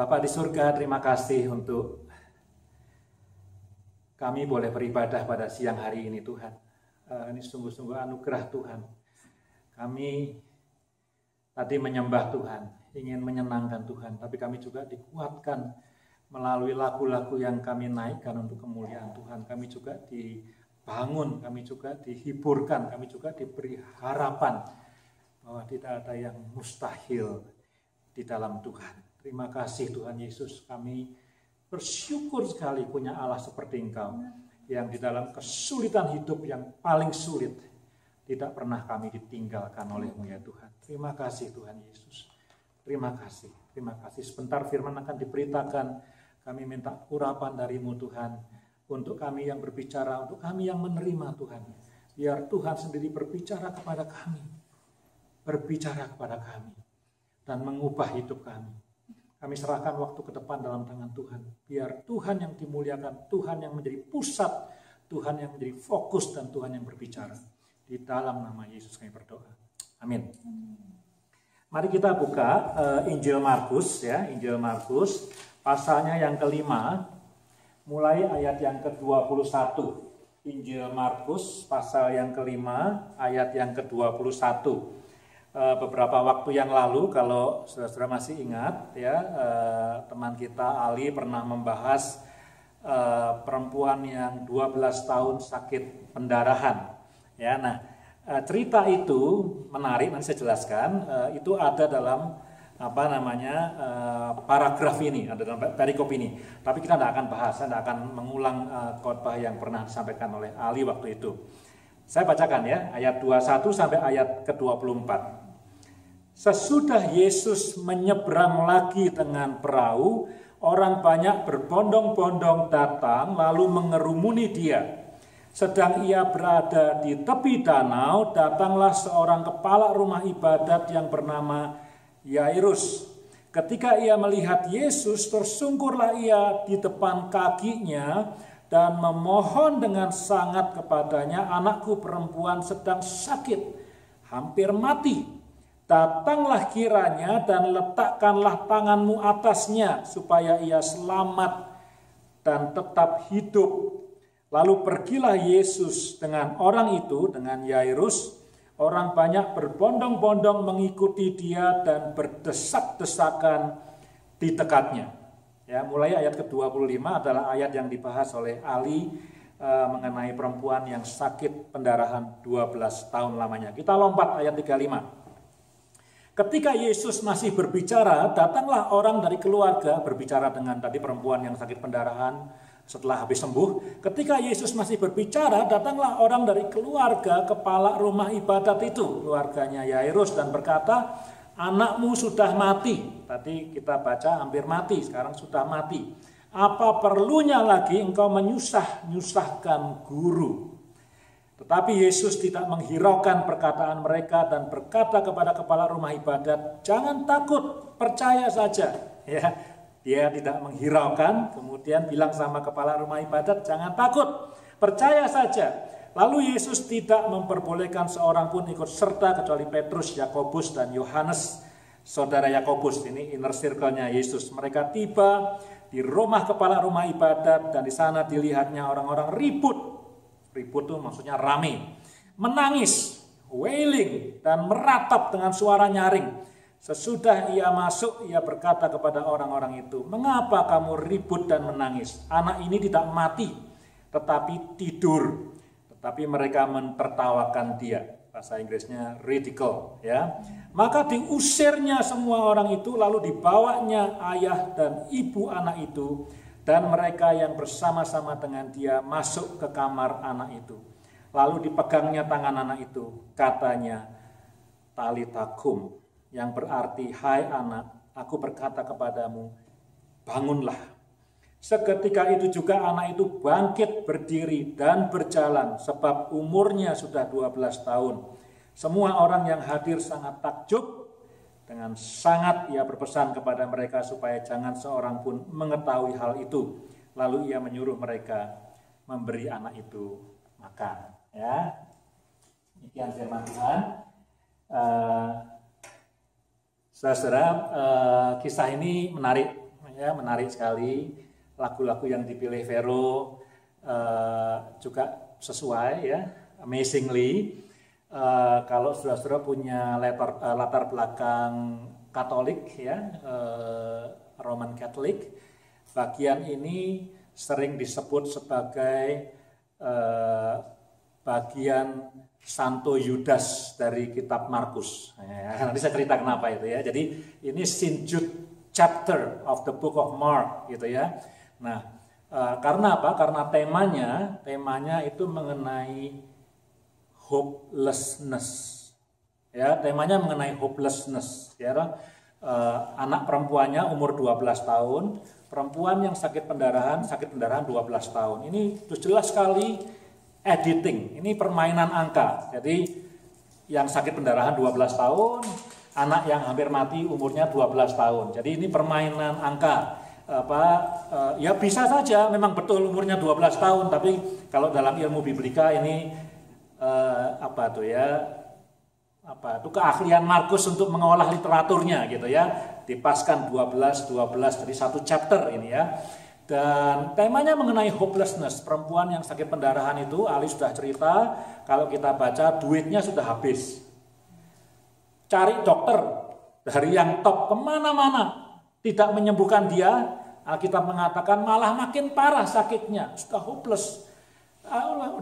Bapa di surga, terima kasih untuk kami boleh beribadah pada siang hari ini Tuhan. Ini sungguh-sungguh anugerah Tuhan. Kami tadi menyembah Tuhan, ingin menyenangkan Tuhan, tapi kami juga dikuatkan melalui lagu-lagu yang kami naikkan untuk kemuliaan Tuhan. Kami juga dibangun, kami juga dihiburkan, kami juga diberi harapan bahwa tidak ada yang mustahil di dalam Tuhan. Terima kasih Tuhan Yesus, kami bersyukur sekali punya Allah seperti Engkau, yang di dalam kesulitan hidup yang paling sulit, tidak pernah kami ditinggalkan oleh-Mu ya Tuhan. Terima kasih Tuhan Yesus, terima kasih. Sebentar firman akan diberitakan, kami minta urapan dari-Mu Tuhan, untuk kami yang berbicara, untuk kami yang menerima Tuhan. Biar Tuhan sendiri berbicara kepada kami, dan mengubah hidup kami. Kami serahkan waktu ke depan dalam tangan Tuhan. Biar Tuhan yang dimuliakan, Tuhan yang menjadi pusat, Tuhan yang menjadi fokus, dan Tuhan yang berbicara. Di dalam nama Yesus kami berdoa. Amin. Mari kita buka Injil Markus, ya, Injil Markus, pasalnya yang kelima, mulai ayat yang ke-21. Injil Markus, pasal yang kelima, ayat yang ke-21. Beberapa waktu yang lalu, kalau saudara-saudara masih ingat, ya, teman kita Ali pernah membahas perempuan yang 12 tahun sakit pendarahan. Ya, nah, cerita itu menarik, nanti saya jelaskan. Itu ada dalam paragraf ini, ada dalam perikop ini. Tapi kita tidak akan bahas, saya tidak akan mengulang khotbah yang pernah disampaikan oleh Ali waktu itu. Saya bacakan ya, ayat 21 sampai ayat ke-24. Sesudah Yesus menyeberang lagi dengan perahu, orang banyak berbondong-bondong datang lalu mengerumuni dia. Sedang ia berada di tepi danau, datanglah seorang kepala rumah ibadat yang bernama Yairus. Ketika ia melihat Yesus, tersungkurlah ia di depan kakinya dan memohon dengan sangat kepadanya, anakku perempuan sedang sakit, hampir mati. Datanglah kiranya dan letakkanlah tanganmu atasnya supaya ia selamat dan tetap hidup. Lalu pergilah Yesus dengan orang itu, dengan Yairus. Orang banyak berbondong-bondong mengikuti dia dan berdesak-desakan di dekatnya. Ya, mulai ayat ke-25 adalah ayat yang dibahas oleh Ali mengenai perempuan yang sakit pendarahan 12 tahun lamanya. Kita lompat ayat 35. Ketika Yesus masih berbicara, datanglah orang dari keluarga, berbicara dengan tadi perempuan yang sakit pendarahan setelah habis sembuh. Ketika Yesus masih berbicara, datanglah orang dari keluarga kepala rumah ibadat itu, keluarganya Yairus, dan berkata, anakmu sudah mati. Tadi kita baca hampir mati, sekarang sudah mati. Apa perlunya lagi engkau menyusahkan guru? Tetapi Yesus tidak menghiraukan perkataan mereka dan berkata kepada kepala rumah ibadat, jangan takut, percaya saja. Ya, dia tidak menghiraukan, kemudian bilang sama kepala rumah ibadat, jangan takut, percaya saja. Lalu Yesus tidak memperbolehkan seorang pun ikut serta kecuali Petrus, Yakobus, dan Yohanes, saudara Yakobus. Ini inner circle-nya Yesus. Mereka tiba di rumah kepala rumah ibadat dan di sana dilihatnya orang-orang ribut. Ribut itu maksudnya rame, menangis, wailing, dan meratap dengan suara nyaring. Sesudah ia masuk, ia berkata kepada orang-orang itu, mengapa kamu ribut dan menangis? Anak ini tidak mati, tetapi tidur. Tetapi mereka mentertawakan dia. Bahasa Inggrisnya ridicule, ya. Maka diusirnya semua orang itu, lalu dibawanya ayah dan ibu anak itu, dan mereka yang bersama-sama dengan dia masuk ke kamar anak itu. Lalu dipegangnya tangan anak itu, katanya, Talita kum, yang berarti, hai anak, aku berkata kepadamu, bangunlah. Seketika itu juga anak itu bangkit berdiri dan berjalan, sebab umurnya sudah 12 tahun. Semua orang yang hadir sangat takjub. Dengan sangat ia berpesan kepada mereka supaya jangan seorang pun mengetahui hal itu. Lalu ia menyuruh mereka memberi anak itu makan. Ya, demikian firman Tuhan. Saudara, kisah ini menarik. ya, menarik sekali. Lagu-lagu yang dipilih Vero juga sesuai ya, amazingly. Kalau saudara-saudara punya latar belakang Katolik ya, Roman Catholic, bagian ini sering disebut sebagai bagian Santo Yudas dari kitab Markus. Nanti saya cerita kenapa itu ya. Jadi ini Saint Jude chapter of the book of Mark gitu ya. Nah, karena apa? Karena temanya itu mengenai hopelessness. Ya, temanya mengenai hopelessness ya. Anak perempuannya umur 12 tahun, perempuan yang sakit pendarahan 12 tahun. Ini jelas sekali editing, ini permainan angka. Jadi yang sakit pendarahan 12 tahun, anak yang hampir mati umurnya 12 tahun. Jadi ini permainan angka. Ya bisa saja memang betul umurnya 12 tahun, tapi kalau dalam ilmu biblika ini keahlian Markus untuk mengolah literaturnya gitu ya, dipaskan 12 jadi satu chapter ini ya. Dan temanya mengenai hopelessness, perempuan yang sakit pendarahan itu, Ali sudah cerita, kalau kita baca duitnya sudah habis. Cari dokter dari yang top kemana-mana, tidak menyembuhkan dia. Alkitab mengatakan malah makin parah sakitnya, sudah hopeless.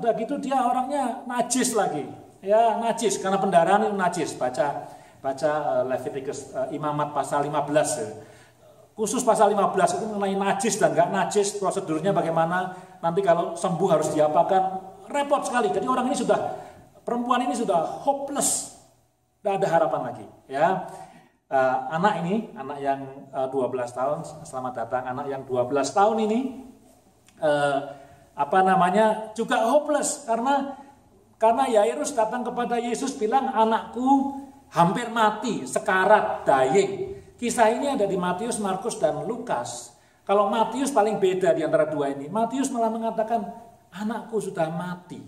Udah gitu dia orangnya najis lagi, ya najis karena pendarahan itu najis. Baca Leviticus Imamat pasal 15. Khusus pasal 15 itu mengenai najis dan enggak najis, prosedurnya bagaimana, nanti kalau sembuh harus diapakan, repot sekali. Jadi perempuan ini sudah hopeless, tidak ada harapan lagi. Ya, anak yang 12 tahun, selamat datang, anak yang 12 tahun ini, juga hopeless, karena Yairus datang kepada Yesus bilang, anakku hampir mati, sekarat, dying. Kisah ini ada di Matius, Markus, dan Lukas. Kalau Matius paling beda di antara dua ini. Matius malah mengatakan, anakku sudah mati.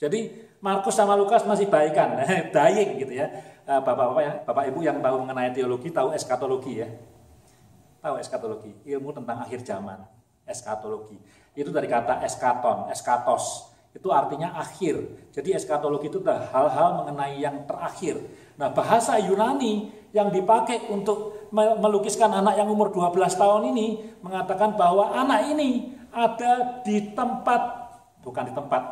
Jadi Markus sama Lukas masih baikan, dying gitu ya. Bapak Ibu yang tahu mengenai teologi, tahu eskatologi ya. Tahu eskatologi, ilmu tentang akhir zaman. Eskatologi. Itu dari kata eskaton, eskatos. Itu artinya akhir. Jadi eskatologi itu adalah hal-hal mengenai yang terakhir. Nah, bahasa Yunani yang dipakai untuk melukiskan anak yang umur 12 tahun ini mengatakan bahwa anak ini ada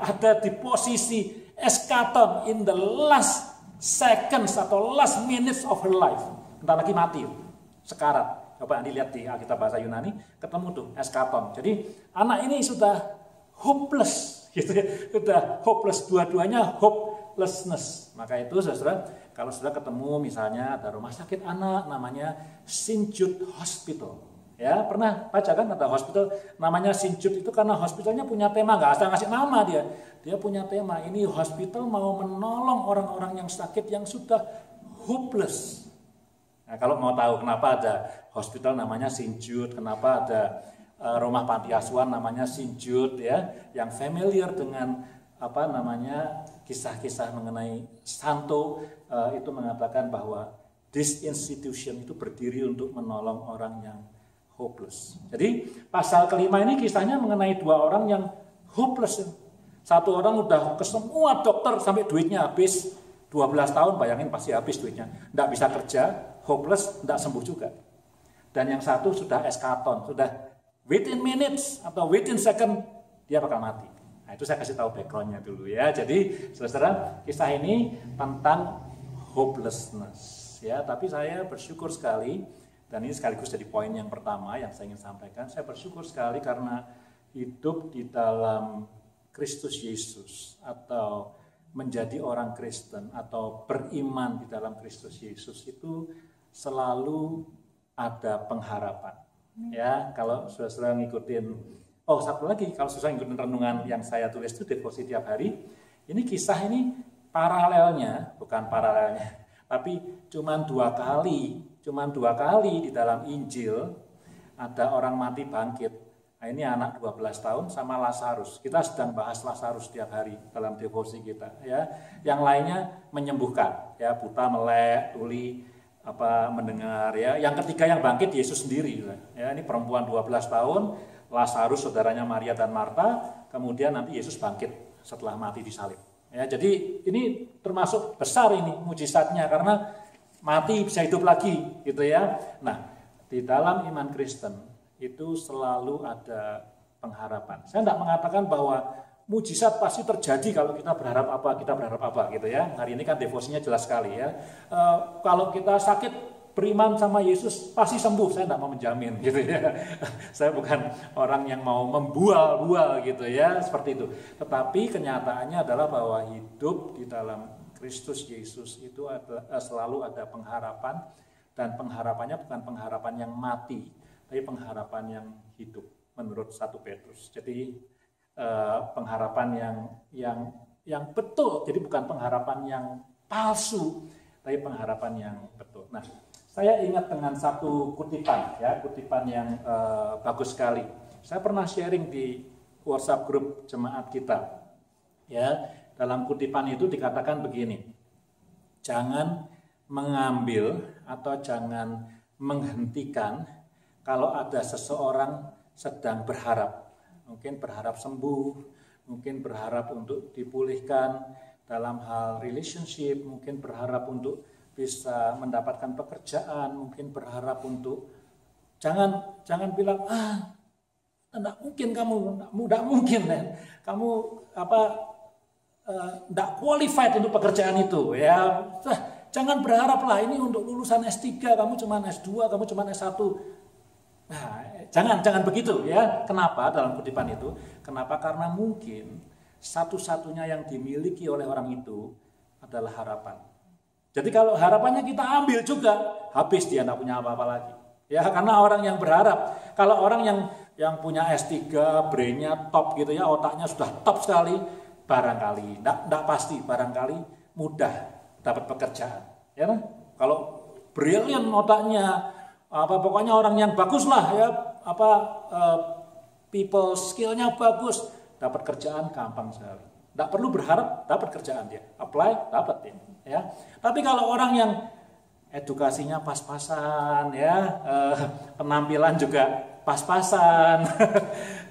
ada di posisi eskaton, in the last seconds atau last minutes of her life. Bentar lagi mati, sekarat. Coba dilihat di Alkitab bahasa Yunani, ketemu tuh eskaton. Jadi anak ini sudah hopeless, gitu ya. Sudah hopeless, dua-duanya hopelessness. Maka itu saudara, kalau sudah ketemu misalnya ada rumah sakit anak namanya Saint Jude Hospital. Ya, pernah baca kan ada hospital namanya Saint Jude itu karena hospitalnya punya tema, nggak asal ngasih nama dia. Dia punya tema, ini hospital mau menolong orang-orang yang sakit yang sudah hopeless. Nah, kalau mau tahu kenapa ada hospital namanya Saint Jude, kenapa ada rumah panti asuhan namanya Saint Jude ya, yang familiar dengan kisah-kisah mengenai Santo itu mengatakan bahwa this institution itu berdiri untuk menolong orang yang hopeless. Jadi pasal kelima ini kisahnya mengenai dua orang yang hopeless. Satu orang udah ke semua dokter sampai duitnya habis, 12 tahun bayangin pasti habis duitnya. Nggak bisa kerja, hopeless, nggak sembuh juga. Dan yang satu sudah eskaton, sudah within minutes atau within second dia bakal mati. Nah, itu saya kasih tahu backgroundnya dulu ya. Jadi saudara, kisah ini tentang hopelessness ya. Tapi saya bersyukur sekali, dan ini sekaligus jadi poin yang pertama yang saya ingin sampaikan. Saya bersyukur sekali karena hidup di dalam Kristus Yesus atau menjadi orang Kristen atau beriman di dalam Kristus Yesus itu selalu ada pengharapan. Ya, kalau saudara ngikutin, satu lagi, kalau saudara ngikutin renungan yang saya tulis itu devosi tiap hari, ini kisah ini bukan paralelnya, tapi cuma dua kali di dalam Injil ada orang mati bangkit. Nah, ini anak 12 tahun sama Lazarus. Kita sedang bahas Lazarus tiap hari dalam devosi kita ya. Yang lainnya menyembuhkan ya, buta melek, tuli mendengar ya. Yang ketiga yang bangkit Yesus sendiri ya. Ini perempuan 12 tahun, Lazarus saudaranya Maria dan Marta, kemudian nanti Yesus bangkit setelah mati disalib. Ya, jadi ini termasuk besar ini mujizatnya karena mati bisa hidup lagi gitu ya. Nah, di dalam iman Kristen itu selalu ada pengharapan. Saya tidak mengatakan bahwa mujizat pasti terjadi kalau kita berharap apa gitu ya. Hari ini kan devosinya jelas sekali ya. Kalau kita sakit beriman sama Yesus pasti sembuh, saya tidak mau menjamin gitu ya. Saya bukan orang yang mau membual-bual gitu ya, seperti itu. Tetapi kenyataannya adalah bahwa hidup di dalam Kristus Yesus itu selalu ada pengharapan, dan pengharapannya bukan pengharapan yang mati, tapi pengharapan yang hidup menurut 1 Petrus. Jadi pengharapan yang betul, jadi bukan pengharapan yang palsu, tapi pengharapan yang betul. Nah, saya ingat dengan satu kutipan yang bagus sekali. Saya pernah sharing di WhatsApp grup jemaat kita. Ya, dalam kutipan itu dikatakan begini: jangan mengambil atau jangan menghentikan kalau ada seseorang sedang berharap. Mungkin berharap sembuh, mungkin berharap untuk dipulihkan dalam hal relationship, mungkin berharap untuk bisa mendapatkan pekerjaan, mungkin berharap untuk jangan bilang enggak mungkin enggak mungkin kamu enggak qualified untuk pekerjaan itu ya. Jangan berharaplah ini untuk lulusan S3, kamu cuma S2, kamu cuma S1. Nah, jangan begitu ya. Kenapa dalam kutipan itu? Kenapa? Karena mungkin satu-satunya yang dimiliki oleh orang itu adalah harapan. Jadi kalau harapannya kita ambil juga, habis dia tidak punya apa-apa lagi. Ya, karena orang yang berharap. Kalau orang yang punya S3, brainnya top gitu ya, otaknya sudah top sekali, barangkali, tidak pasti, barangkali mudah dapat pekerjaan. Ya, kalau brilliant otaknya, pokoknya orang yang bagus lah ya, people skillnya bagus, dapat kerjaan gampang sekali. Tidak perlu berharap dapat kerjaan dia, apply dapat dia. Ya. Tapi kalau orang yang edukasinya pas-pasan, ya, penampilan juga pas-pasan,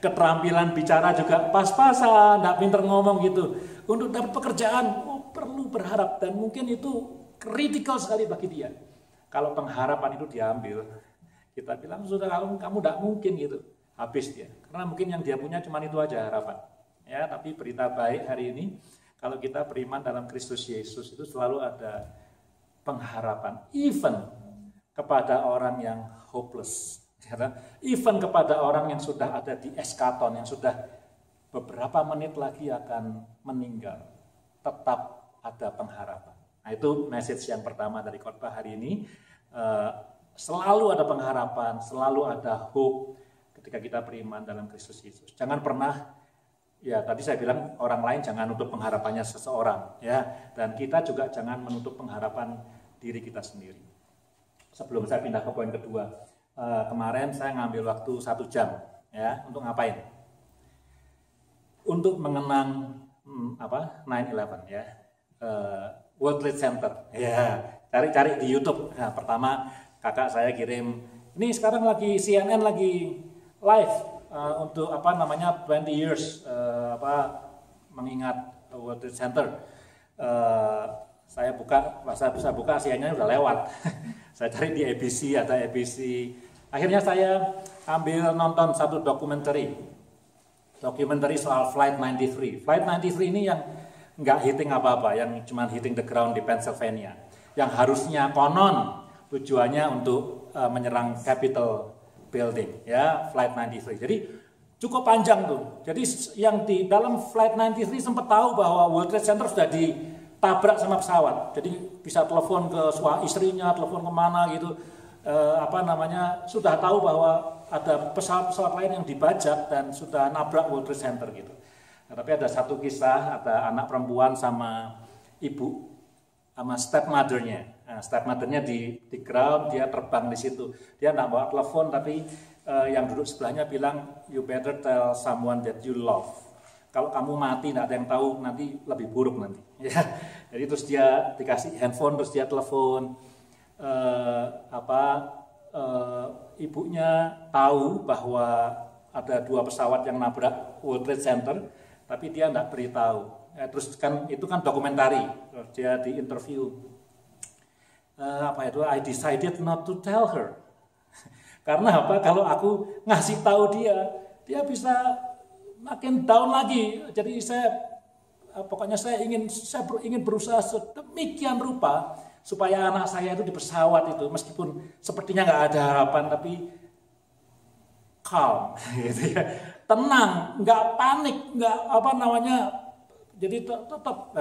keterampilan bicara juga pas-pasan, tidak pinter ngomong gitu, untuk dapat pekerjaan perlu berharap, dan mungkin itu kritikal sekali bagi dia. Kalau pengharapan itu diambil, kita bilang sudah kamu tidak mungkin gitu, habis dia. Karena mungkin yang dia punya cuma itu aja harapan. Ya, tapi berita baik hari ini, kalau kita beriman dalam Kristus Yesus itu selalu ada pengharapan, even kepada orang yang hopeless, even kepada orang yang sudah ada di eskaton, yang sudah beberapa menit lagi akan meninggal, tetap ada pengharapan. Nah, itu message yang pertama dari khotbah hari ini. Selalu ada pengharapan, selalu ada hope ketika kita beriman dalam Kristus Yesus. Jangan pernah, ya tadi saya bilang orang lain jangan nutup pengharapannya seseorang, ya, dan kita juga jangan menutup pengharapan diri kita sendiri. Sebelum saya pindah ke poin kedua, kemarin saya ngambil waktu 1 jam, ya, untuk ngapain? Untuk mengenang 9/11, ya. World Trade Center, ya, cari di YouTube. Nah, pertama kakak saya kirim, ini sekarang lagi CNN lagi live untuk 20 years mengingat World Trade Center. Saya bisa buka CNN udah lewat. Saya cari di ABC, ada ABC. Akhirnya saya ambil nonton satu dokumenter soal Flight 93. Flight 93 ini yang nggak hitting apa-apa, yang cuma hitting the ground di Pennsylvania, yang harusnya konon tujuannya untuk menyerang Capitol Building, ya, Flight 93. Jadi cukup panjang tuh. Jadi yang di dalam Flight 93 sempat tahu bahwa World Trade Center sudah ditabrak sama pesawat. Jadi bisa telepon ke istrinya, telepon kemana gitu, sudah tahu bahwa ada pesawat-pesawat lain yang dibajak dan sudah nabrak World Trade Center gitu. Nah, tapi ada satu kisah, ada anak perempuan sama ibu, sama stepmothernya. Nah, stepmothernya di ground, dia terbang di situ. Dia nggak bawa telepon, tapi yang duduk sebelahnya bilang, you better tell someone that you love. Kalau kamu mati, nggak ada yang tahu, nanti lebih buruk nanti. Ya. Jadi terus dia dikasih handphone, terus dia telepon. ibunya tahu bahwa ada 2 pesawat yang nabrak World Trade Center, tapi dia tidak beritahu. Terus kan itu kan dokumentari, dia di interview. I decided not to tell her. Karena apa? Kalau aku ngasih tahu dia bisa makin down lagi. Jadi saya ingin berusaha sedemikian rupa supaya anak saya itu di pesawat itu, meskipun sepertinya nggak ada harapan, tapi calm, gitu ya, tenang, nggak panik, nggak jadi tetap.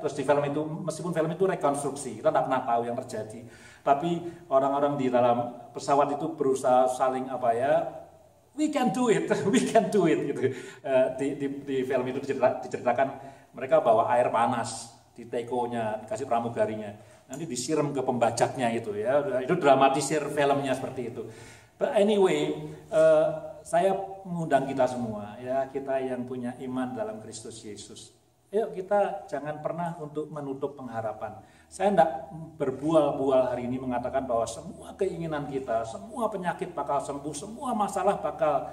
Terus di film itu, meskipun film itu rekonstruksi, kita nggak pernah tahu yang terjadi, tapi orang-orang di dalam pesawat itu berusaha saling we can do it gitu. Di film itu diceritakan mereka bawa air panas di tekonya, dikasih pramugarinya, nanti disiram ke pembajaknya itu ya. Itu dramatisir filmnya seperti itu. But anyway, saya mengundang kita semua ya, kita yang punya iman dalam Kristus Yesus. Yuk kita jangan pernah untuk menutup pengharapan. Saya tidak berbual-bual hari ini mengatakan bahwa semua keinginan kita, semua penyakit bakal sembuh, semua masalah bakal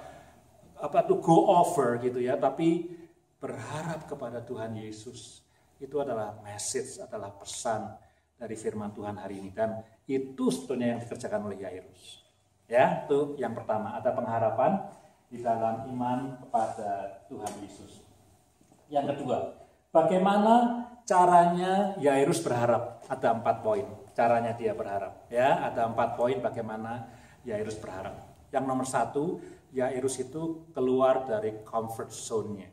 go over gitu ya. Tapi berharap kepada Tuhan Yesus. Itu adalah message, adalah pesan dari firman Tuhan hari ini. Dan itu sebetulnya yang dikerjakan oleh Yairus. Ya, itu yang pertama, ada pengharapan di dalam iman kepada Tuhan Yesus. Yang kedua, bagaimana caranya Yairus berharap? Ada 4 poin caranya dia berharap. Ya, ada 4 poin bagaimana Yairus berharap. Yang nomor 1, Yairus itu keluar dari comfort zone-nya.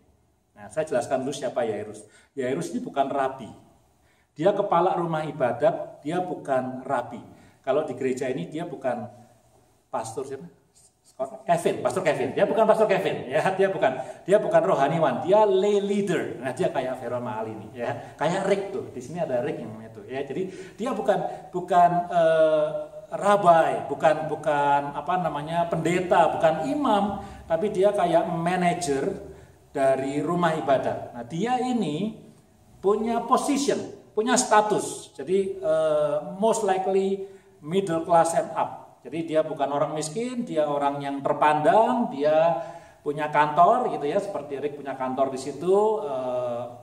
Nah, saya jelaskan dulu siapa Yairus. Yairus ini bukan rabi. Dia kepala rumah ibadat, dia bukan rabi. Kalau di gereja ini dia bukan pastor siapa? Pastor Kevin. Dia bukan Pastor Kevin, ya. Dia bukan rohaniwan, dia lay leader. Nah, dia kayak Veron Maal ini, ya. Kayak Rick tuh. Di sini ada Rick yang itu, ya. Jadi dia bukan rabai, bukan pendeta, bukan imam, tapi dia kayak manajer dari rumah ibadat. Nah, dia ini punya position, punya status. Jadi most likely middle class and up. Jadi dia bukan orang miskin, dia orang yang terpandang, dia punya kantor gitu ya, seperti Rick punya kantor di situ,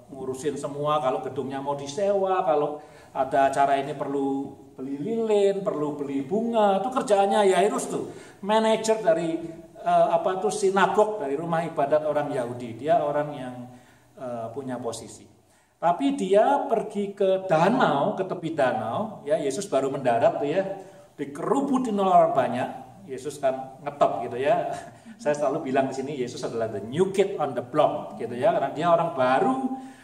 ngurusin semua kalau gedungnya mau disewa, kalau ada acara ini perlu beli lilin, perlu beli bunga, itu kerjaannya Yairus tuh, manajer dari sinagog, dari rumah ibadat orang Yahudi. Dia orang yang punya posisi. Tapi dia pergi ke danau, ke tepi danau, ya. Yesus baru mendarat tuh ya, dikerubutin orang banyak. Yesus kan ngetop gitu ya. Saya selalu bilang di sini Yesus adalah the new kid on the block gitu ya, karena dia orang baru.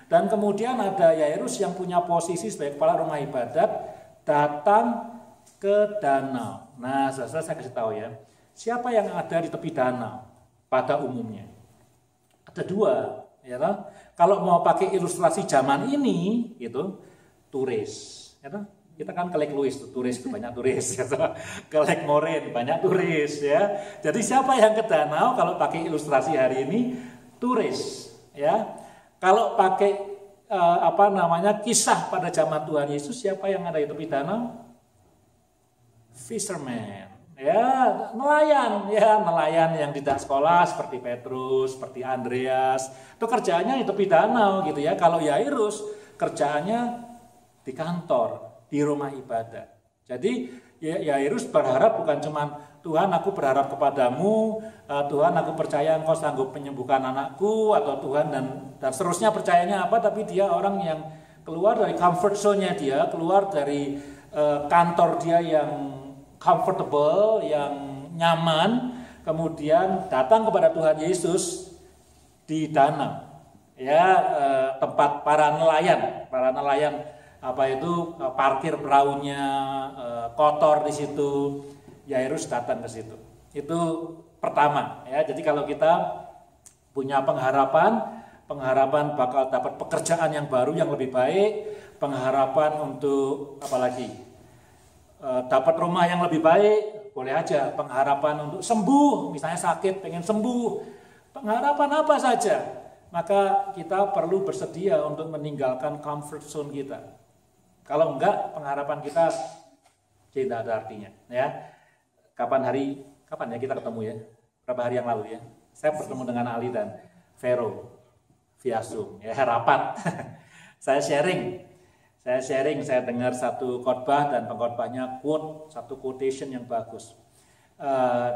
Dan kemudian ada Yairus yang punya posisi sebagai kepala rumah ibadat datang ke danau. Nah, saya kasih tahu ya, siapa yang ada di tepi danau pada umumnya? Ada 2, ya toh? Kalau mau pakai ilustrasi zaman ini, gitu, turis, ya toh? Kita kan ke Lake Louise tuh, turis tuh, banyak turis, ya toh? Ke Lake Moraine banyak turis, ya. Jadi siapa yang ke danau? Kalau pakai ilustrasi hari ini, turis, ya. Kalau pakai kisah pada zaman Tuhan Yesus, siapa yang ada di tepi danau? Fisherman. Ya, nelayan yang tidak sekolah seperti Petrus, seperti Andreas. Itu kerjaannya di tepi danau gitu ya. Kalau Yairus kerjaannya di kantor, di rumah ibadat. Jadi Yairus berharap bukan cuma Tuhan, aku berharap kepadamu, Tuhan aku percaya engkau sanggup menyembuhkan anakku, atau Tuhan dan seterusnya percayanya apa, tapi dia orang yang keluar dari comfort zone-nya dia, keluar dari kantor dia yang comfortable, yang nyaman, kemudian datang kepada Tuhan Yesus di danau, ya, tempat para nelayan parkir perahunya kotor di situ. Yairus datang ke situ. Itu pertama, ya. Jadi kalau kita punya pengharapan bakal dapat pekerjaan yang baru yang lebih baik, pengharapan untuk dapat rumah yang lebih baik, boleh aja. Pengharapan untuk sembuh, misalnya sakit, pengen sembuh, pengharapan apa saja, maka kita perlu bersedia untuk meninggalkan comfort zone kita. Kalau enggak, pengharapan kita C tidak ada artinya. Ya, kapan ya kita ketemu ya? Berapa hari yang lalu ya? Saya bertemu dengan Ali dan Vero via Zoom, ya rapat. Saya dengar satu khotbah dan pengkhotbahnya satu quotation yang bagus.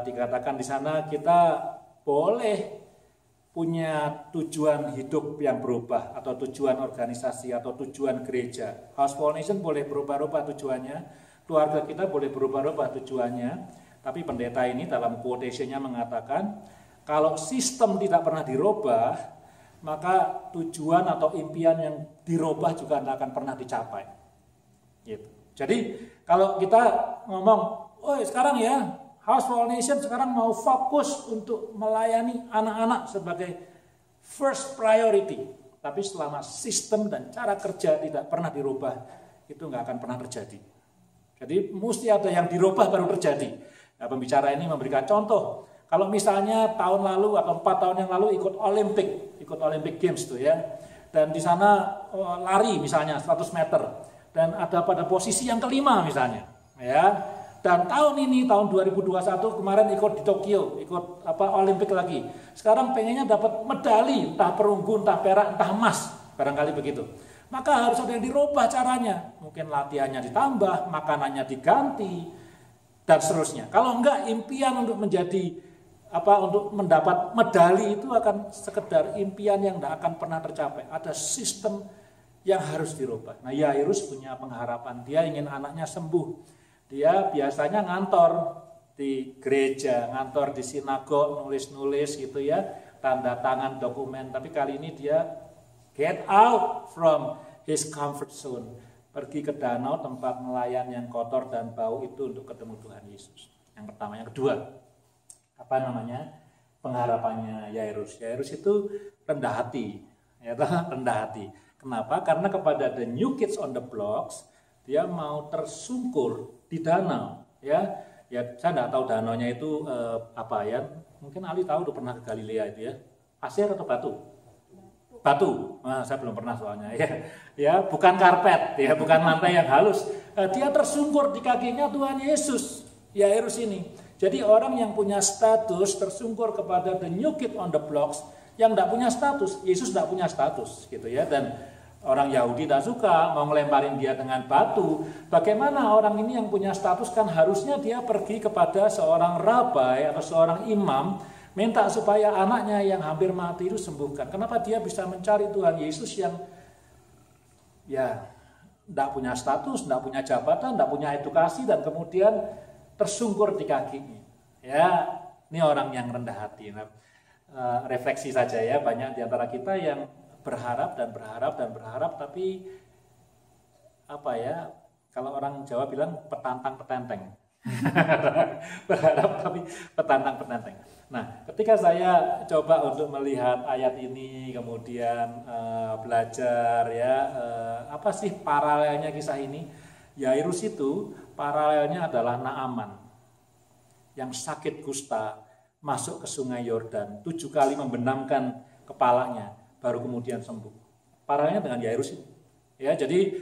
Dikatakan di sana kita boleh punya tujuan hidup yang berubah atau tujuan organisasi atau tujuan gereja. House for Nation boleh berubah-ubah tujuannya, keluarga kita boleh berubah-ubah tujuannya, tapi pendeta ini dalam quotation-nya mengatakan kalau sistem tidak pernah dirubah, maka tujuan atau impian yang dirubah juga tidak akan pernah dicapai. Gitu. Jadi kalau kita ngomong, oh sekarang ya House for Nation sekarang mau fokus untuk melayani anak-anak sebagai first priority. Tapi selama sistem dan cara kerja tidak pernah dirubah, itu nggak akan pernah terjadi. Jadi mesti ada yang dirubah baru terjadi. Nah, pembicara ini memberikan contoh. Kalau misalnya tahun lalu atau 4 tahun yang lalu ikut Olympic Games tuh ya. Dan di sana lari misalnya 100 meter dan ada pada posisi yang kelima misalnya, ya. Dan tahun ini tahun 2021 kemarin ikut di Tokyo, ikut Olimpik lagi. Sekarang pengennya dapat medali, entah perunggu, entah perak, entah emas, barangkali begitu. Maka harus ada yang dirubah caranya. Mungkin latihannya ditambah, makanannya diganti dan seterusnya. Kalau enggak, impian untuk untuk mendapat medali itu akan sekedar impian yang tidak akan pernah tercapai. Ada sistem yang harus dirubah. Nah, Yairus punya pengharapan, dia ingin anaknya sembuh. Dia biasanya ngantor di gereja, ngantor di sinagog, nulis-nulis gitu ya, tanda tangan dokumen. Tapi kali ini dia get out from his comfort zone. Pergi ke danau tempat nelayan yang kotor dan bau itu untuk ketemu Tuhan Yesus. Yang pertama. Yang kedua, pengharapannya Yairus. Yairus itu rendah hati, ya, rendah hati. Kenapa? Karena kepada the new kids on the blocks, dia mau tersungkur di danau, ya. Ya, saya tidak tahu danaunya itu apa ya. Mungkin Ali tahu, udah pernah ke Galilea itu ya. Pasir atau batu? Batu. Nah, saya belum pernah soalnya ya. Ya, bukan karpet, ya, bukan lantai yang halus. Dia tersungkur di kakinya Tuhan Yesus, Yairus ini. Jadi orang yang punya status tersungkur kepada the new kid on the blocks, yang tidak punya status, Yesus tidak punya status gitu ya. Dan orang Yahudi tidak suka, mau ngelemparin dia dengan batu. Bagaimana orang ini yang punya status, kan harusnya dia pergi kepada seorang rabai atau seorang imam, minta supaya anaknya yang hampir mati itu sembuhkan. Kenapa dia bisa mencari Tuhan Yesus yang ya tidak punya status, tidak punya jabatan, tidak punya edukasi, dan kemudian tersungkur di kakinya. Ya, ini orang yang rendah hati. Nah, refleksi saja ya, banyak di antara kita yang berharap, tapi kalau orang Jawa bilang petantang petenteng. Berharap tapi petantang petenteng. Nah, ketika saya coba untuk melihat ayat ini, kemudian belajar ya, apa sih paralelnya kisah ini? Yairus itu paralelnya adalah Naaman yang sakit kusta, masuk ke sungai Yordan, 7 kali membenamkan kepalanya, baru kemudian sembuh. Paralelnya dengan Yairus itu. Ya, jadi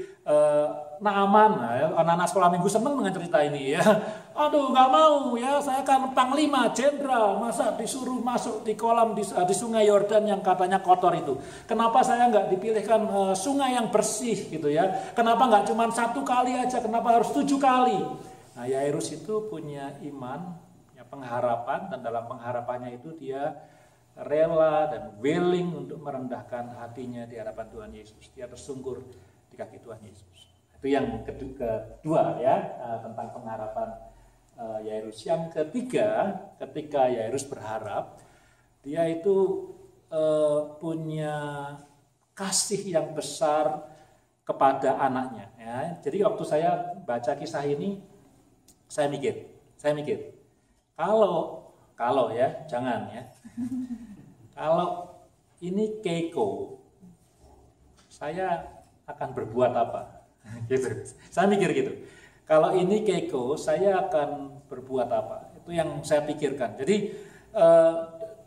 Naaman, anak-anak sekolah minggu senang dengan cerita ini ya. Aduh, nggak mau ya, saya kan panglima jenderal, masa disuruh masuk di kolam di sungai Yordan yang katanya kotor itu. Kenapa saya nggak dipilihkan sungai yang bersih gitu ya? Kenapa nggak cuma 1 kali aja? Kenapa harus 7 kali? Nah, Yairus itu punya iman, punya pengharapan, dan dalam pengharapannya itu dia rela dan willing untuk merendahkan hatinya di hadapan Tuhan Yesus. Dia tersungkur di kaki Tuhan Yesus. Itu yang kedua ya, tentang pengharapan Yairus. Yang ketiga, ketika Yairus berharap, dia itu punya kasih yang besar kepada anaknya. Ya. Jadi waktu saya baca kisah ini, saya mikir, kalau ya, jangan ya. Kalau ini Keiko, saya akan berbuat apa? Gitu. Saya mikir gitu. Kalau ini Keiko, saya akan berbuat apa? Itu yang saya pikirkan. Jadi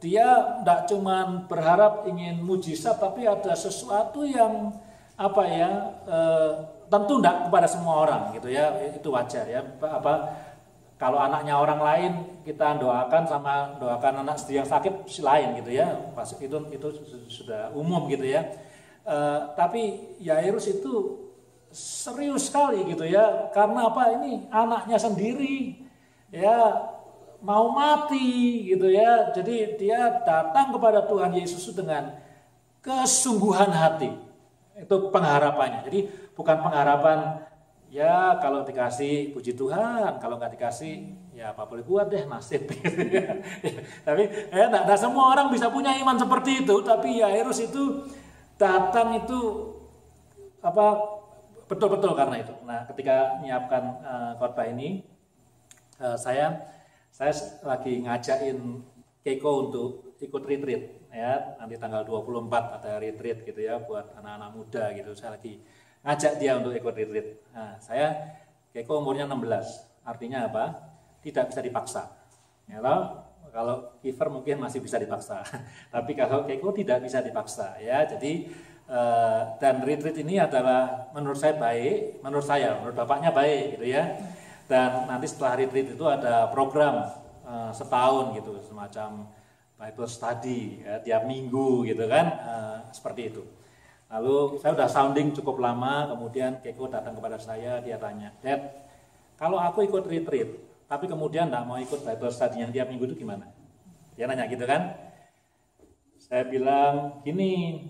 dia tidak cuma berharap ingin mujizat, tapi ada sesuatu yang tentu enggak kepada semua orang gitu ya, itu wajar ya. Kalau anaknya orang lain kita doakan sama doakan anak sendiri yang sakit lain gitu ya, itu sudah umum gitu ya. Tapi Yairus itu serius sekali gitu ya, karena apa, ini anaknya sendiri ya mau mati gitu ya. Jadi dia datang kepada Tuhan Yesus dengan kesungguhan hati. Itu pengharapannya. Jadi bukan pengharapan ya kalau dikasih puji Tuhan, kalau nggak dikasih ya apa boleh buat deh, nasib gitu ya. Tapi ya tidak semua orang bisa punya iman seperti itu, tapi Yairus itu datang itu betul-betul karena itu. Nah, ketika menyiapkan khotbah ini, saya lagi ngajakin Keiko untuk ikut retreat ya, nanti tanggal 24 ada retreat gitu ya buat anak-anak muda gitu. Saya lagi ngajak dia untuk ikut retreat. Nah, Keiko umurnya 16, artinya apa? Tidak bisa dipaksa. Ya, kalau Kiefer mungkin masih bisa dipaksa, tapi kalau Keiko tidak bisa dipaksa ya. Jadi dan retreat ini adalah menurut saya baik, menurut bapaknya baik gitu ya. Dan nanti setelah retreat itu ada program setahun gitu, semacam Bible study ya, tiap minggu gitu kan, seperti itu. Lalu saya udah sounding cukup lama, kemudian Keiko datang kepada saya, dia tanya, "Dad, kalau aku ikut retreat, tapi kemudian nggak mau ikut Bible study yang tiap minggu itu gimana?" Dia nanya gitu kan. Saya bilang, gini,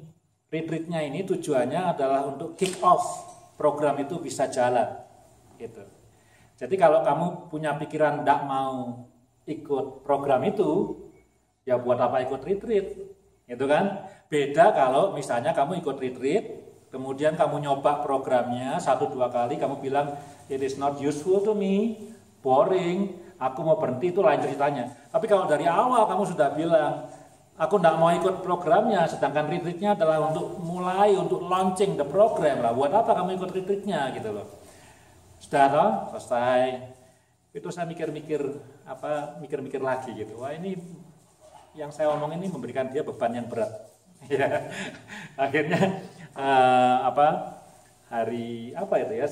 retreatnya ini tujuannya adalah untuk kick off program itu bisa jalan, gitu. Jadi kalau kamu punya pikiran nggak mau ikut program itu, ya buat apa ikut retreat, gitu kan? Beda kalau misalnya kamu ikut retreat, kemudian kamu nyoba programnya 1-2 kali, kamu bilang it is not useful to me, boring, aku mau berhenti, itu lain ceritanya. Tapi kalau dari awal kamu sudah bilang aku tidak mau ikut programnya, sedangkan retreatnya adalah untuk mulai, untuk launching the program lah, buat apa kamu ikut retreatnya gitu loh. Sudah toh, selesai. Itu saya mikir-mikir lagi gitu. Wah, ini yang saya omong ini memberikan dia beban yang berat. Ya, akhirnya hari apa itu ya,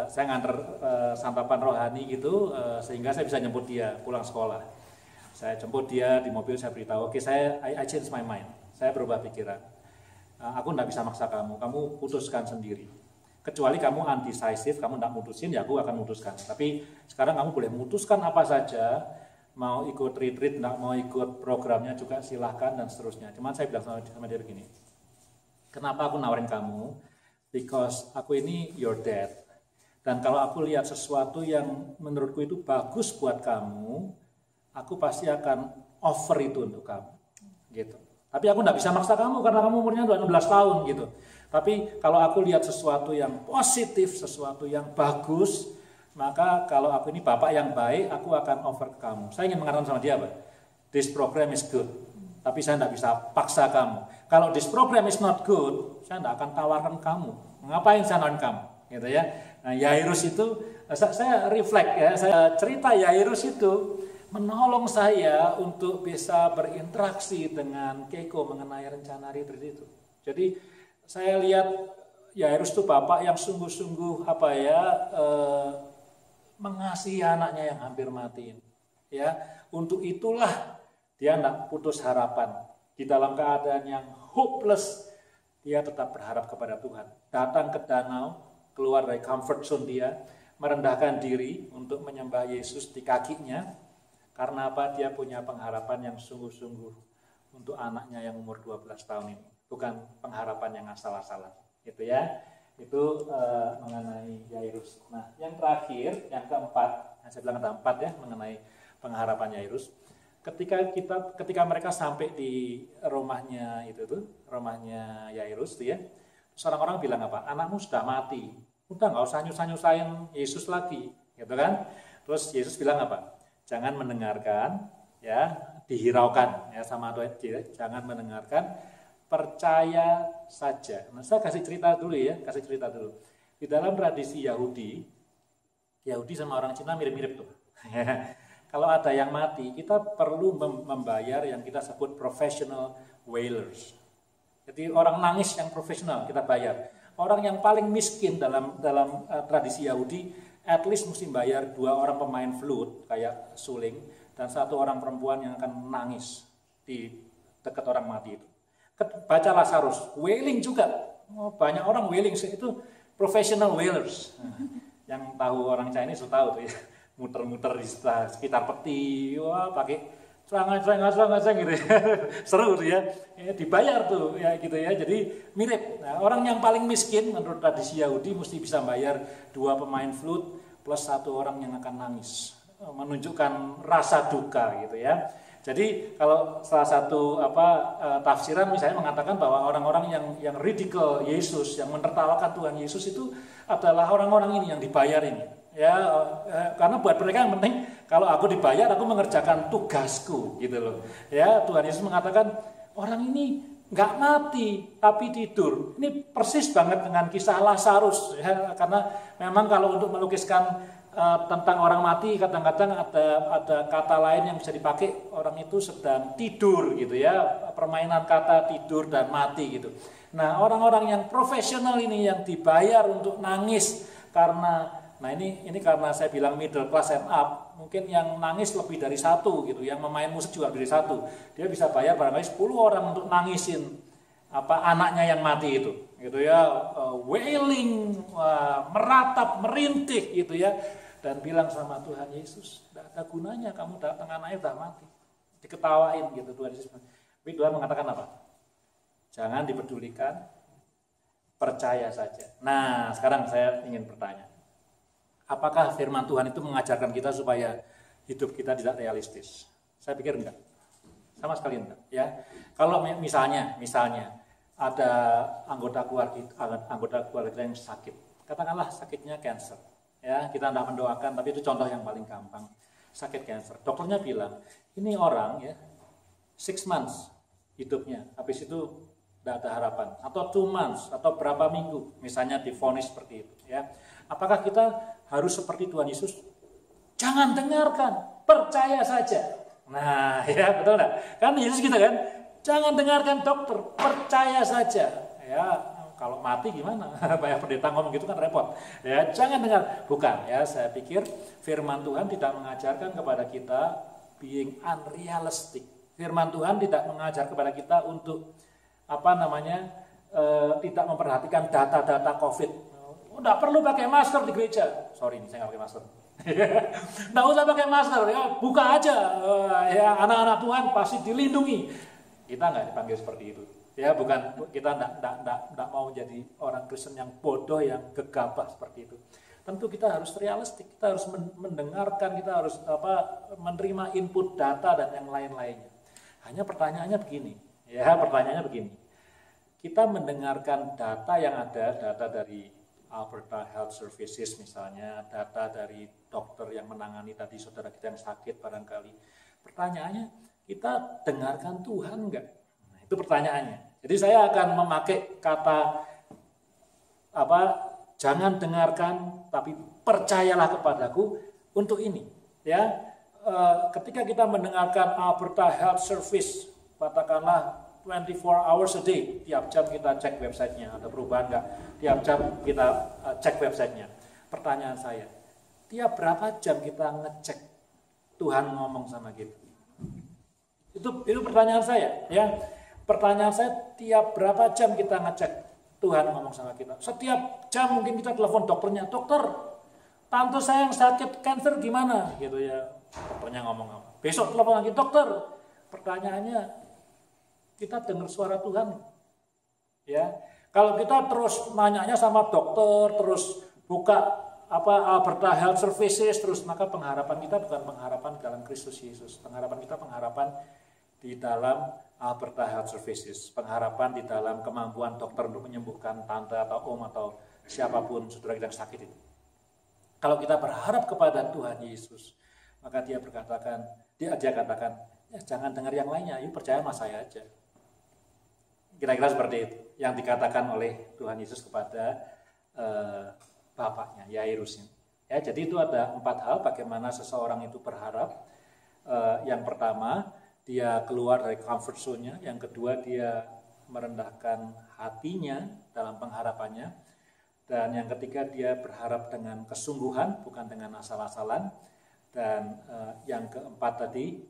saya nganter santapan rohani gitu, sehingga saya bisa jemput dia pulang sekolah. Saya jemput dia di mobil, saya beritahu, oke, I change my mind, saya berubah pikiran. Aku tidak bisa maksa kamu putuskan sendiri. Kecuali kamu undecisive, kamu tidak mutusin, ya aku akan mutuskan. Tapi sekarang kamu boleh memutuskan apa saja, mau ikut retreat, tidak mau ikut programnya juga silahkan dan seterusnya. Cuman saya bilang sama dia begini, kenapa aku nawarin kamu? Because aku ini your dad. Dan kalau aku lihat sesuatu yang menurutku itu bagus buat kamu, aku pasti akan offer itu untuk kamu. Gitu. Tapi aku tidak bisa maksa kamu karena kamu umurnya 16 tahun gitu. Tapi kalau aku lihat sesuatu yang positif, sesuatu yang bagus, maka kalau aku ini bapak yang baik, aku akan offer ke kamu. Saya ingin mengatakan sama dia, Pak, this program is good, tapi saya tidak bisa paksa kamu. Kalau this program is not good, saya tidak akan tawarkan kamu. Ngapain saya nawarin kamu? Gitu ya. Nah, Yairus itu, saya reflect ya, saya cerita Yairus itu menolong saya untuk bisa berinteraksi dengan Keiko mengenai rencana retreat itu. Jadi saya lihat Yairus itu bapak yang sungguh-sungguh mengasihi anaknya yang hampir mati. Ya, untuk itulah dia tidak putus harapan. Di dalam keadaan yang hopeless, dia tetap berharap kepada Tuhan. Datang ke danau, keluar dari comfort zone dia, merendahkan diri untuk menyembah Yesus di kakinya. Karena apa? Dia punya pengharapan yang sungguh-sungguh untuk anaknya yang umur 12 tahun ini. Bukan pengharapan yang asal-asalan. Gitu ya. Itu mengenai Yairus. Nah, yang terakhir, yang keempat, saya bilang ada 4 ya, mengenai pengharapan Yairus. Ketika mereka sampai di rumahnya rumahnya Yairus tuh ya, terus orang-orang bilang apa? Anakmu sudah mati, udah nggak usah nyusahin Yesus lagi, gitu kan? Terus Yesus bilang apa? Jangan mendengarkan, ya, dihiraukan, ya sama Tuhan, jangan mendengarkan, percaya saja. Nah, saya kasih cerita dulu. Di dalam tradisi Yahudi sama orang Cina mirip-mirip tuh. Kalau ada yang mati, kita perlu membayar yang kita sebut professional wailers. Jadi orang nangis yang profesional kita bayar. orang yang paling miskin dalam tradisi Yahudi, at least mesti bayar 2 orang pemain flute kayak suling dan 1 orang perempuan yang akan menangis di dekat orang mati itu. Baca Lazarus, wailing juga. Banyak orang wailing itu professional wailers. Yang tahu orang Chinese sudah tahu tuh ya. Muter-muter di sekitar peti, wah pakai serang gitu ya. Seru tuh ya. Dibayar tuh ya gitu ya. Jadi mirip. Nah, orang yang paling miskin menurut tradisi Yahudi mesti bisa bayar 2 pemain flute plus 1 orang yang akan nangis, menunjukkan rasa duka gitu ya. Jadi kalau salah satu tafsiran misalnya mengatakan bahwa orang-orang yang ridicule Yesus, yang menertawakan Tuhan Yesus itu adalah orang-orang ini yang dibayar ini. Ya, karena buat mereka yang penting kalau aku dibayar aku mengerjakan tugasku gitu loh. Ya, Tuhan Yesus mengatakan orang ini nggak mati tapi tidur. Ini persis banget dengan kisah Lazarus ya, karena memang kalau untuk melukiskan tentang orang mati kadang-kadang ada kata lain yang bisa dipakai, orang itu sedang tidur gitu ya, permainan kata tidur dan mati gitu. Nah, orang-orang yang profesional ini yang dibayar untuk nangis karena ini karena saya bilang middle class and up, mungkin yang nangis lebih dari 1 gitu, yang memain musik juga lebih dari 1. Dia bisa bayar barangkali 10 orang untuk nangisin anaknya yang mati itu, gitu ya, wailing, meratap, merintih gitu ya, dan bilang sama Tuhan Yesus, tidak ada gunanya kamu datang, anaknya sudah mati, diketawain gitu Tuhan Yesus. Tapi Tuhan mengatakan apa? Jangan dipedulikan, percaya saja. Nah, sekarang saya ingin bertanya. Apakah firman Tuhan itu mengajarkan kita supaya hidup kita tidak realistis? Saya pikir enggak. Sama sekali enggak, ya. Kalau misalnya ada anggota keluarga yang sakit. Katakanlah sakitnya cancer. Ya, kita tidak mendoakan, tapi itu contoh yang paling gampang. Sakit cancer. Dokternya bilang, ini orang ya 6 months hidupnya. Habis itu tidak ada harapan. Atau 2 months atau berapa minggu misalnya divonis seperti itu, ya. Apakah kita harus seperti Tuhan Yesus? Jangan dengarkan, percaya saja. Nah, ya betul enggak? Kan Yesus gitu kan? Jangan dengarkan dokter, percaya saja. Ya, kalau mati gimana? Banyak pendeta ngomong gitu kan repot. Ya, jangan dengar. Bukan, ya, saya pikir firman Tuhan tidak mengajarkan kepada kita being unrealistic. Firman Tuhan tidak mengajar kepada kita untuk tidak memperhatikan data-data COVID. Nggak perlu pakai masker di gereja. Sorry, saya nggak pakai masker. Nggak usah pakai masker, ya buka aja. Ya anak-anak Tuhan pasti dilindungi. Kita nggak dipanggil seperti itu. Ya bukan, kita nggak mau jadi orang Kristen yang bodoh, yang gegabah seperti itu. Tentu kita harus realistik, kita harus mendengarkan, kita harus menerima input data dan yang lain-lainnya. Hanya pertanyaannya begini. Kita mendengarkan data yang ada, data dari Alberta Health Services misalnya, data dari dokter yang menangani tadi saudara kita yang sakit barangkali. Pertanyaannya, kita dengarkan Tuhan enggak? Nah, itu pertanyaannya. Jadi saya akan memakai kata jangan dengarkan tapi percayalah kepadaku untuk ini. Ya, ketika kita mendengarkan Alberta Health Service, katakanlah 24 hours a day, tiap jam kita cek websitenya, ada perubahan enggak? Tiap jam kita cek websitenya. Pertanyaan saya, tiap berapa jam kita ngecek Tuhan ngomong sama kita? Itu pertanyaan saya, ya. Pertanyaan saya, tiap berapa jam kita ngecek Tuhan ngomong sama kita? Setiap jam mungkin kita telepon dokternya, dokter, tante saya yang sakit cancer gimana? Gitu ya. Dokternya ngomong apa? Besok telepon lagi, dokter. Pertanyaannya, kita dengar suara Tuhan, ya. Kalau kita terus nanyanya sama dokter, terus buka Alberta Health Services, terus maka pengharapan kita bukan pengharapan dalam Kristus Yesus. Pengharapan kita pengharapan di dalam Alberta Health Services, pengharapan di dalam kemampuan dokter untuk menyembuhkan tante atau om atau siapapun saudara kita yang sakit itu. Kalau kita berharap kepada Tuhan Yesus, maka dia katakan, ya jangan dengar yang lainnya, yuk percaya sama saya aja. Kira-kira seperti itu yang dikatakan oleh Tuhan Yesus kepada bapaknya Yairus. Ya, jadi itu ada 4 hal bagaimana seseorang itu berharap. Yang pertama, dia keluar dari comfort zone-nya. Yang kedua, dia merendahkan hatinya dalam pengharapannya. Dan yang ketiga, dia berharap dengan kesungguhan, bukan dengan asal-asalan. Dan yang keempat tadi,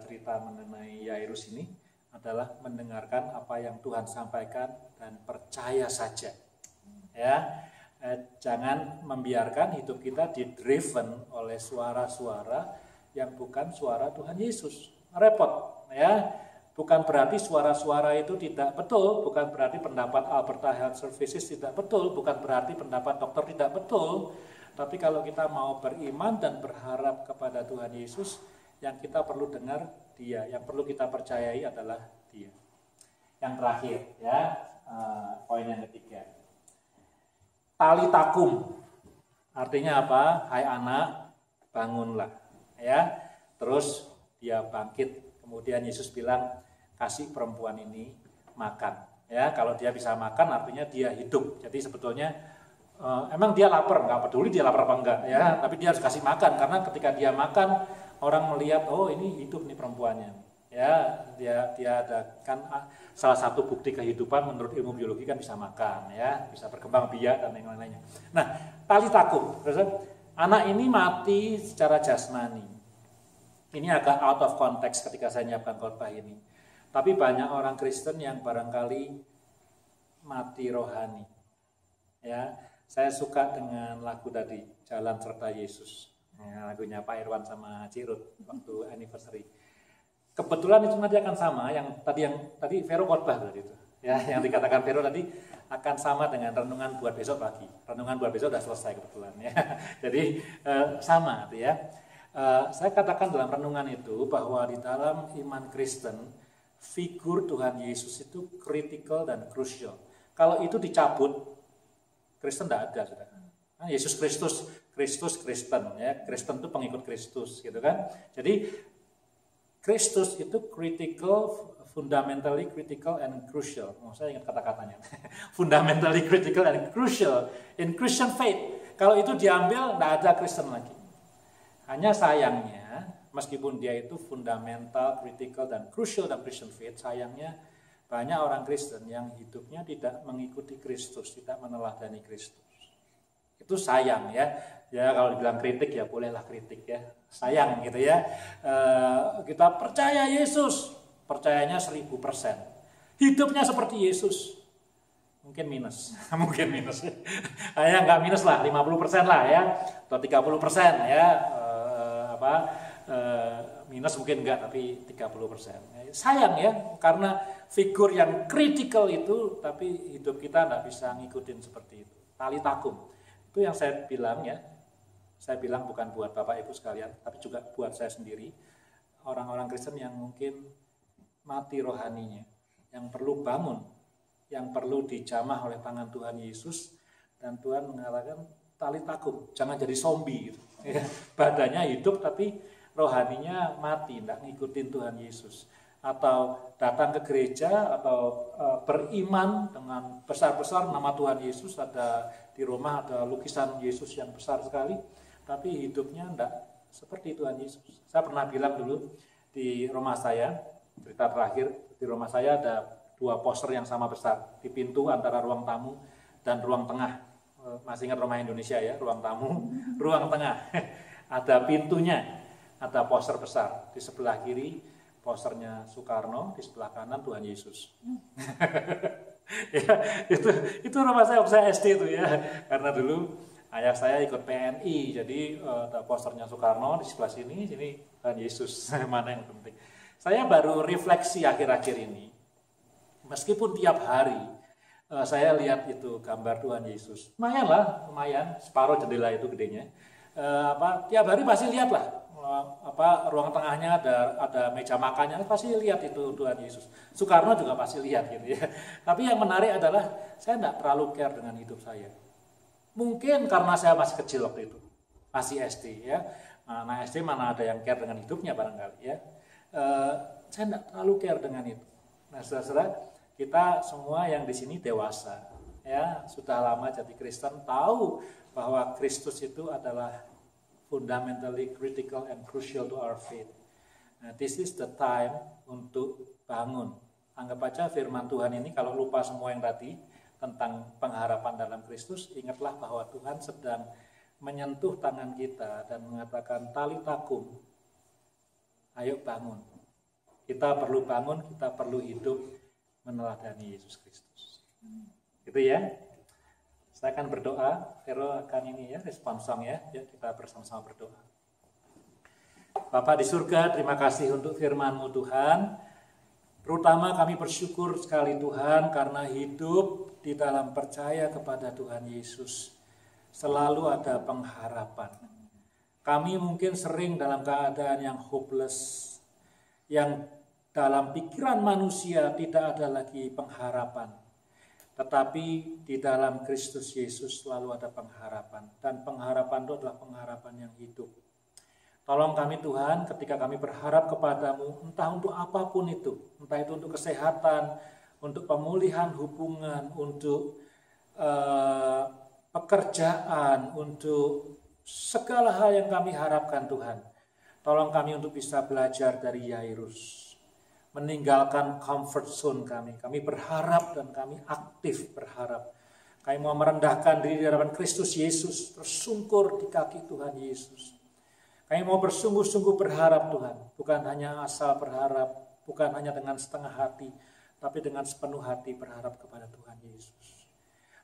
cerita mengenai Yairus ini adalah mendengarkan apa yang Tuhan sampaikan dan percaya saja. Ya, jangan membiarkan hidup kita didriven oleh suara-suara yang bukan suara Tuhan Yesus. Repot, ya. Bukan berarti suara-suara itu tidak betul, bukan berarti pendapat Alberta Health Services tidak betul, bukan berarti pendapat dokter tidak betul. Tapi kalau kita mau beriman dan berharap kepada Tuhan Yesus, yang kita perlu dengar Dia, yang perlu kita percayai adalah Dia. Yang terakhir, ya, poin yang ketiga. Tali takum, artinya apa? Hai anak, bangunlah, ya. Terus dia bangkit. Kemudian Yesus bilang, kasih perempuan ini makan. Ya, kalau dia bisa makan artinya dia hidup. Jadi sebetulnya emang dia lapar, nggak peduli dia lapar apa enggak, ya. Tapi dia harus kasih makan karena ketika dia makan orang melihat, oh ini hidup nih perempuannya. Ya, dia ada kan salah satu bukti kehidupan menurut ilmu biologi kan bisa makan, ya, bisa berkembang biak dan lain-lainnya. Nah, tali takum, anak ini mati secara jasmani. Ini agak out of context ketika saya menyiapkan khotbah ini. Tapi banyak orang Kristen yang barangkali mati rohani. Ya, saya suka dengan lagu tadi, Jalan Serta Yesus. Ya, lagunya Pak Irwan sama Cirut waktu anniversary. Kebetulan itu nanti akan sama yang tadi Vero khotbah tadi itu. Ya, yang dikatakan Vero tadi akan sama dengan renungan buat besok pagi. Renungan buat besok sudah selesai kebetulan, ya. Jadi sama itu, ya. Saya katakan dalam renungan itu bahwa di dalam iman Kristen, figur Tuhan Yesus itu kritikal dan krusial. Kalau itu dicabut, Kristen tidak ada, saudara. Yesus Kristus Kristen, ya. Kristen itu pengikut Kristus, gitu kan. Jadi Kristus itu critical, fundamentally critical and crucial. Saya ingat kata-katanya. Fundamentally critical and crucial in Christian faith. Kalau itu diambil, tidak ada Kristen lagi. Hanya sayangnya, meskipun dia itu fundamental, critical, dan crucial dalam Christian faith, sayangnya banyak orang Kristen yang hidupnya tidak mengikuti Kristus, tidak meneladani Kristus. Itu sayang, ya. Ya kalau dibilang kritik ya bolehlah kritik, ya. Sayang gitu, ya. Kita percaya Yesus, percayanya 1000%. Hidupnya seperti Yesus. Mungkin minus, mungkin minus. Ya nggak minus lah, 50% lah, ya. Atau 30%, ya. Minus mungkin enggak, tapi 30%. Sayang, ya, karena figur yang kritikal itu, tapi hidup kita enggak bisa ngikutin seperti itu. Tali takum. Itu yang saya bilang, ya. Saya bilang bukan buat Bapak Ibu sekalian, tapi juga buat saya sendiri. Orang-orang Kristen yang mungkin mati rohaninya, yang perlu bangun, yang perlu dijamah oleh tangan Tuhan Yesus, dan Tuhan mengatakan tali takum, jangan jadi zombie gitu. Ya, badannya hidup tapi rohaninya mati, tidak ngikutin Tuhan Yesus. Atau datang ke gereja atau beriman dengan besar-besar nama Tuhan Yesus, ada di rumah ada lukisan Yesus yang besar sekali, tapi hidupnya tidak seperti Tuhan Yesus. Saya pernah bilang dulu di rumah saya, cerita terakhir, di rumah saya ada 2 poster yang sama besar di pintu antara ruang tamu dan ruang tengah. Masih ingat rumah Indonesia, ya, ruang tamu, ruang tengah. Ada pintunya, ada poster besar. Di sebelah kiri posternya Soekarno, di sebelah kanan Tuhan Yesus. Ya, itu rumah saya waktu saya SD itu, ya. Karena dulu ayah saya ikut PNI, jadi ada posternya Soekarno di sebelah sini Tuhan Yesus. Mana yang penting? Saya baru refleksi akhir-akhir ini. Meskipun tiap hari saya lihat itu gambar Tuhan Yesus, lumayan, separuh jendela itu gedenya. Tiap hari pasti lihat lah, ruang tengahnya ada meja makannya, pasti lihat itu Tuhan Yesus. Soekarno juga pasti lihat gitu, ya. Tapi yang menarik adalah saya tidak terlalu care dengan hidup saya. Mungkin karena saya masih kecil waktu itu, masih SD, ya. Nah SD mana ada yang care dengan hidupnya barangkali, ya. Saya tidak terlalu care dengan itu. Nah saudara-saudara, kita semua yang di sini dewasa, ya, sudah lama jadi Kristen, tahu bahwa Kristus itu adalah fundamentally critical and crucial to our faith. Nah, this is the time untuk bangun, Anggap aja firman Tuhan ini, kalau lupa semua yang tadi tentang pengharapan dalam Kristus, ingatlah bahwa Tuhan sedang menyentuh tangan kita dan mengatakan, tali takum, ayo bangun. Kita perlu bangun, kita perlu hidup meneladani Yesus Kristus. Gitu ya. Saya akan berdoa, Vero akan ini ya, respon song ya. Ya, kita bersama-sama berdoa. Bapa di surga, terima kasih untuk firman-Mu Tuhan. Terutama kami bersyukur sekali Tuhan karena hidup di dalam percaya kepada Tuhan Yesus. Selalu ada pengharapan. Kami mungkin sering dalam keadaan yang hopeless, yang dalam pikiran manusia tidak ada lagi pengharapan. Tetapi di dalam Kristus Yesus selalu ada pengharapan. Dan pengharapan itu adalah pengharapan yang hidup. Tolong kami Tuhan ketika kami berharap kepadamu, entah untuk apapun itu. Entah itu untuk kesehatan, untuk pemulihan hubungan, untuk pekerjaan, untuk segala hal yang kami harapkan Tuhan. Tolong kami untuk bisa belajar dari Yairus. Meninggalkan comfort zone kami. Kami berharap dan kami aktif berharap. Kami mau merendahkan diri di hadapan Kristus Yesus, tersungkur di kaki Tuhan Yesus. Kami mau bersungguh-sungguh berharap Tuhan, bukan hanya asal berharap, bukan hanya dengan setengah hati, tapi dengan sepenuh hati berharap kepada Tuhan Yesus.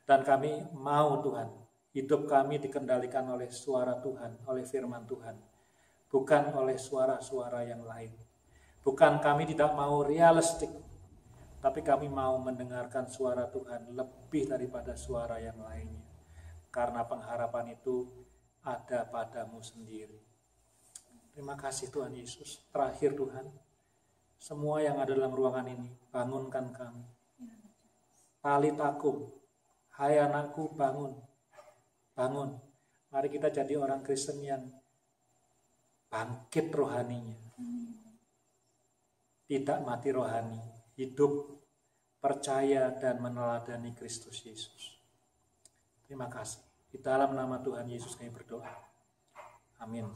Dan kami mau Tuhan, hidup kami dikendalikan oleh suara Tuhan, oleh firman Tuhan, bukan oleh suara-suara yang lain. Bukan kami tidak mau realistik, tapi kami mau mendengarkan suara Tuhan lebih daripada suara yang lainnya. Karena pengharapan itu ada padamu sendiri. Terima kasih Tuhan Yesus. Terakhir Tuhan, semua yang ada dalam ruangan ini, bangunkan kami. Tali takum, hai anakku bangun, bangun. Mari kita jadi orang Kristen yang bangkit rohaninya. Tidak mati rohani, hidup, percaya dan meneladani Kristus Yesus. Terima kasih. Di dalam nama Tuhan Yesus kami berdoa. Amin.